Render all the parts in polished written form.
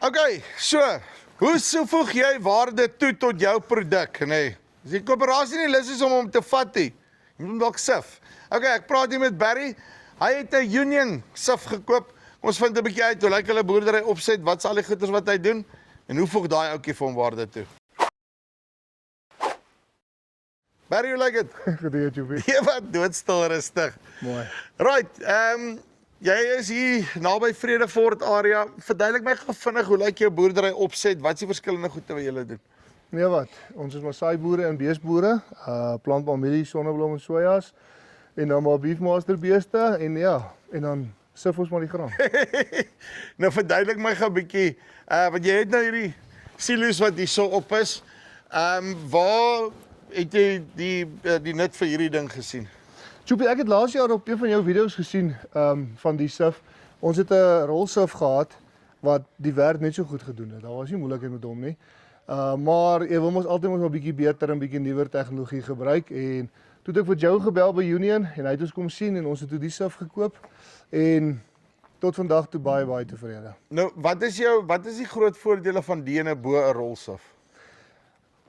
Okay, so, hoe voeg jy waarde toe tot jou produk, nee? As die koöperasie nie lus is om hom te vat nie, jy moet hom dalk sif. Okay, ek praat hier met Barry, hy het 'n Union sif gekoop, ons vind 'n bietjie uit, hoe lyk hulle boerdery opset, wat is al die goeders wat hy doen, en hoe voeg daai ouetjie vir hom waarde toe? Barry, hoe lyk dit? Goed hier, Joepie. Ja, wat doodstil rustig. Mooi. Right, jy is hier naby Vredefort area. Verduidelik my gou vinnig, hoe lyk jou boerdery opset? Wat is die verskillende goede wat julle doen? Nee wat, ons is maar saaiboere en beesboere, plant maar mielie, sonneblom en sojas, en dan maar beefmaster beeste, en ja, en dan sif ons maar die graan. Nou verduidelik my gou 'n bietjie, want jy het nou hierdie silo's wat hier so op is. Waar het jy die nut vir hierdie ding gesien? Joepie, ek het laas jaar op een van jou video's gesien van die sif. Ons het 'n rolsif gehad wat die werk net so goed gedoen het. Daar was nie moeilikheid met hom nie. Maar jy wil ons altyd maar 'n bietjie beter en bietjie nuwer tegnologie gebruik, en toe het ek vir Joe gebel by Union en hy het ons kom sien en ons het toe die sif gekoop en tot vandag toe baie tevrede. Nou, wat is die groot voordele van die ene bo 'n rolsif?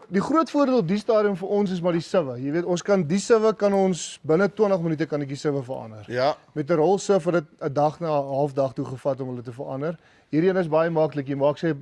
Die groot voordeel op die stadium vir ons is maar die siwe. Jy weet, ons kan die siwe kan ons binne 20 minute kan ek die siwe verander. Ja. Met 'n rolsif het dit 'n dag na 'n halfdag toe gevat om hulle te verander. Hierdie een is baie maklik. Jy maak sy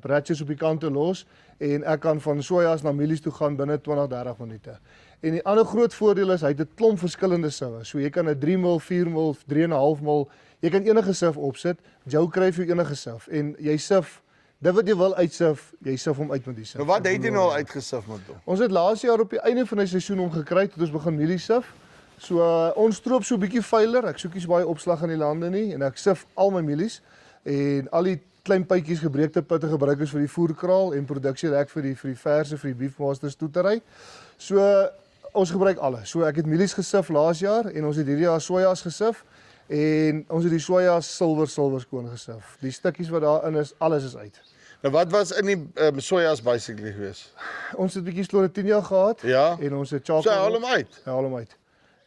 bratjies op die kante los en ek kan van sojas na mielies toe gaan binne 20-30 minute. En die ander groot voordeel is hy het 'n klomp verskillende siwe. So jy kan 'n 3 mil, 4 mil, 3,5 mil, jy kan enige sif opsit. Jou kry vir enige sif en jy sif dit wat jy wil uitsif, jy sif hom uit met die sif. Nou wat het jy nou al uitgesif met hom? Ons het laas jaar op die einde van die seisoen hom gekry tot ons begin mielie sif. So ons stroop so 'n bietjie veiler. Ek soek nie so baie opslag in die lande nie en ek sif al my mielies en al die klein pytjies gebreekte putte gebruik ons vir die voerkraal en produksie rek vir die verse vir die beefmasters toetery. So ons gebruik alles. So ek het mielies gesif laas jaar en ons het hierdie jaar sojas gesif. En ons het die soja silwer skoon gesif. Die stukkies wat daarin is, alles is uit. Nou wat was in die sojas basically gewees? Ons het 'n bietjie Sclerotinia gehad Ja. en ons het So chocolate. haal hom uit. Ja, haal hom uit.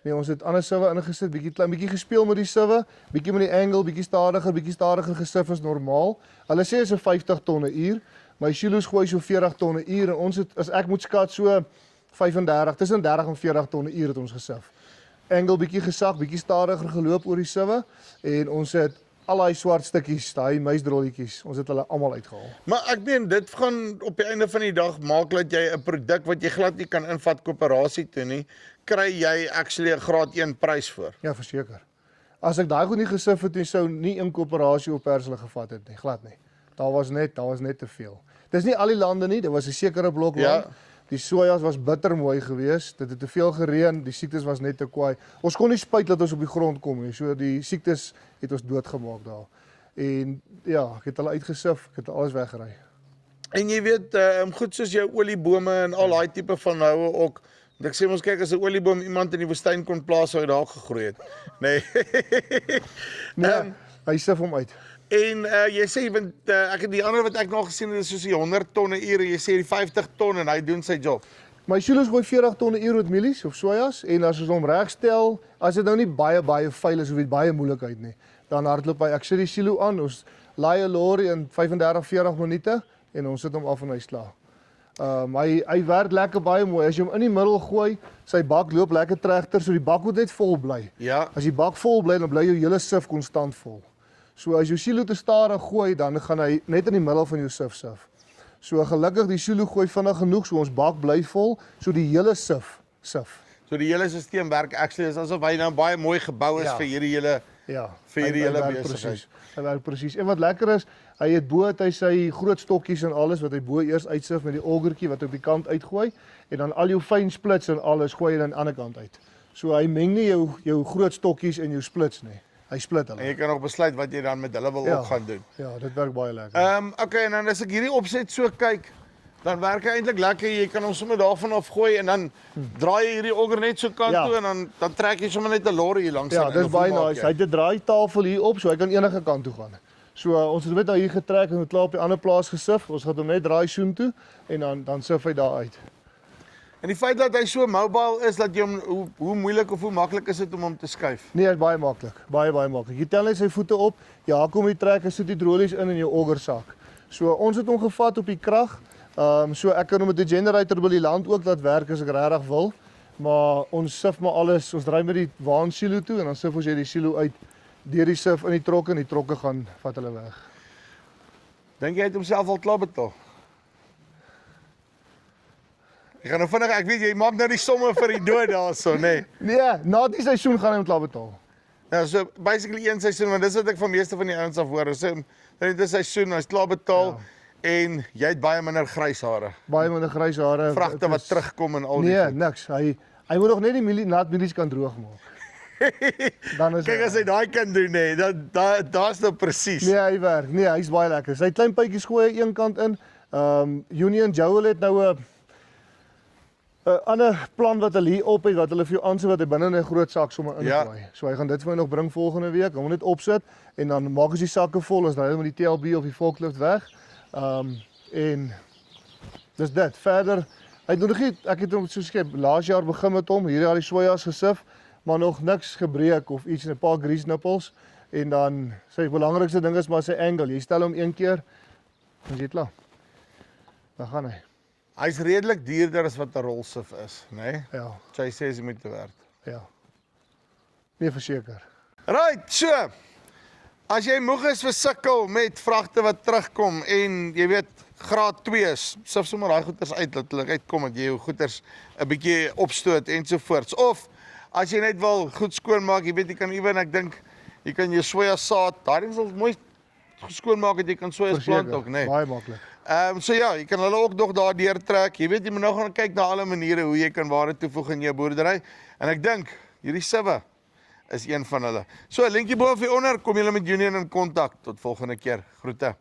Nee, ons het ander siwe ingesit, bietjie gespeel met die siwe, bietjie met die angle, bietjie stadiger gesif as normaal. Hulle sê is 'n 50 ton 'n uur, my silo's gooi so 40 ton 'n uur en ons het, as ek moet skat, so 35, tussen 30 en 40 ton 'n uur het ons gesif. Angle bietjie gesag, bietjie stadiger geloop oor die siwe en ons het al daai swart stukkies, daai muisdrolletjies, ons het hulle almal uitgehaal. Maar ek meen dit gaan op die einde van die dag maak dat jy 'n produk wat jy glad nie kan invat koöperasie toe nie, kry jy actually 'n graad 1 prys vir. Ja, verseker. As ek daai goed nie gesif het nie, sou nie 'n koöperasie op pers hulle gevat het nie, glad nie. Daar was net te veel. Dis nie al die lande nie, dit was 'n sekere blok land. Ja. Die sojas was bitter mooi geweest. Dit het te veel gereën, die siektes was net te kwaai. Ons kon nie spuit dat ons op die grond kom nie. So die siektes het ons doodgemaak daar. En ja, ek het hulle uitgesif, ek het alles weggery. En jy weet, goed soos jou oliebome en al daai tipe van houe ook. Want ek sê ons kyk as 'n olieboom iemand in die woestyn kon plaas sou hy daar gegroei het. Nee. Nee, hy sif hom uit. En jy sê, want ek het die ander wat ek nog gesien het, is soos die 100 ton 'n uur, jy sê die 50 ton en hy doen sy job. My silo's gooi 40 ton 'n uur met mielies of sojas en as ons hom regstel, as dit nou nie baie vuil is of dit baie moeilikheid nie, dan hardloop hy, ek sit die silo aan, ons laai 'n lorry in 35-40 minute en ons sit hom af en hy slaag. Hy werk lekker baie mooi. As jy hom in die middel gooi, sy bak loop lekker trechter, so die bak moet net vol bly. Ja. As die bak vol bly, dan bly jou hele sif konstant vol. So as jou silo te stadig gooi, dan gaan hy net in die middel van jou sif. So gelukkig die silo gooi vinnig genoeg, so ons bak bly vol, so die hele sif. So die hele stelsel werk actually is asof hy nou baie mooi gebou is vir hierdie hele vir hierdie hele besigheid. Hy werk presies. En wat lekker is, hy het bo het hy sy groot stokkies en alles wat hy bo eers uitsif met die augertjie wat op die kant uitgooi en dan al jou fyn splits en alles gooi hy aan die ander kant uit. So hy meng nie jou groot stokkies en jou splits nie. Hy split hulle. En jy kan nog besluit wat jy dan met hulle wil ook gaan doen. Ja, dit werk baie lekker. Okay, en dan as ek hierdie opset so kyk, dan werk hy eintlik lekker. Jy kan hom sommer daarvan af gooi en dan draai jy hierdie auger net so kant toe en dan trek jy sommer net 'n lorry hier langs. Ja, dis baie nice. Hy het 'n draaitafel hier op, so hy kan enige kant toe gaan. So ons het hom net nou hier getrek en het klaar op die ander plaas gesif. Ons gaan hom net draai soen toe en dan sif hy daar uit. En die feit dat hy so mobile is, dat jy hom, hoe moeilik of hoe maklik is dit om hom te skuif? Nee, dit is baie maklik. Baie maklik. Jy tel net sy voete op, jy haak hom die trek en sit die drolies in jou augersak. So ons het hom gevat op die krag. So ek kan hom met 'n generator by die land ook laat werk as ek regtig wil. Maar ons sif maar alles, ons dry met die waan silo toe en dan sif ons die silo uit deur die sif in die trokke en die trokke gaan vat hulle weg. Dink jy het homself al klaar betaal? Ek gaan nou vinnig, ek weet jy maak nou die somme vir die dood daarso, nê. Nee, na die seisoen gaan hy hom klaar betaal. Nou so basically een seisoen, want dis wat ek van meeste van die ouens af hoor. So dit is 'n seisoen, hy's klaar betaal en jy het baie minder grys hare. Baie minder grys hare. Vragte wat terugkom en al die Nee, goed. niks. Hy moet nog net die natmielies kan droog maak. Dan is Kyk as hy daai kan doen nê, daar's nou presies. Nee, hy werk. Nee, hy's baie lekker. Sy klein pypies gooi hy een kant in. Union Joel het nou 'n ander plan wat hulle hier op het wat hulle vir jou aansê wat hy binne in 'n groot sak sommer ingooi. Ja. So hy gaan dit vir my nog bring volgende week. Hom net opsit en dan maak ons die sakke vol, ons ry hom met die TLB of die forklift weg. En dis dit. Verder hy het nog nie, ek het hom so skep laas jaar begin met hom, hierdie al die sojas gesif, maar nog niks gebreek of iets, 'n paar grease nippels en dan sy belangrikste ding is maar sy angle. Jy stel hom een keer en jy klaar. Dan gaan hy. Hy's redelik duurder as wat 'n rolsif is, nê? Ja, Sy sê is moet te werd. ja. Nee, verseker. Right, so. As jy moeg is vir sukkel met vragte wat terugkom en jy weet graad 2's, sif sommer daai goeders uit dat hulle uitkom dat jy jou goeders 'n bietjie opstoot ensovoorts. Of as jy net wil goed skoonmaak, jy weet jy kan ewen, ek dink jy kan jou soja saad, daai ding sal mooi skoonmaak dat jy kan sojas plant ook, nê. Baie maklik. So ja, jy kan hulle ook nog daardeur trek. Jy weet jy moet nou gaan kyk na alle maniere hoe jy kan waarde toevoeg in jou boerdery. En ek dink hierdie siwe is een van hulle. So, linkie bo of hieronder, kom julle met Union in kontak. Tot volgende keer. Groete.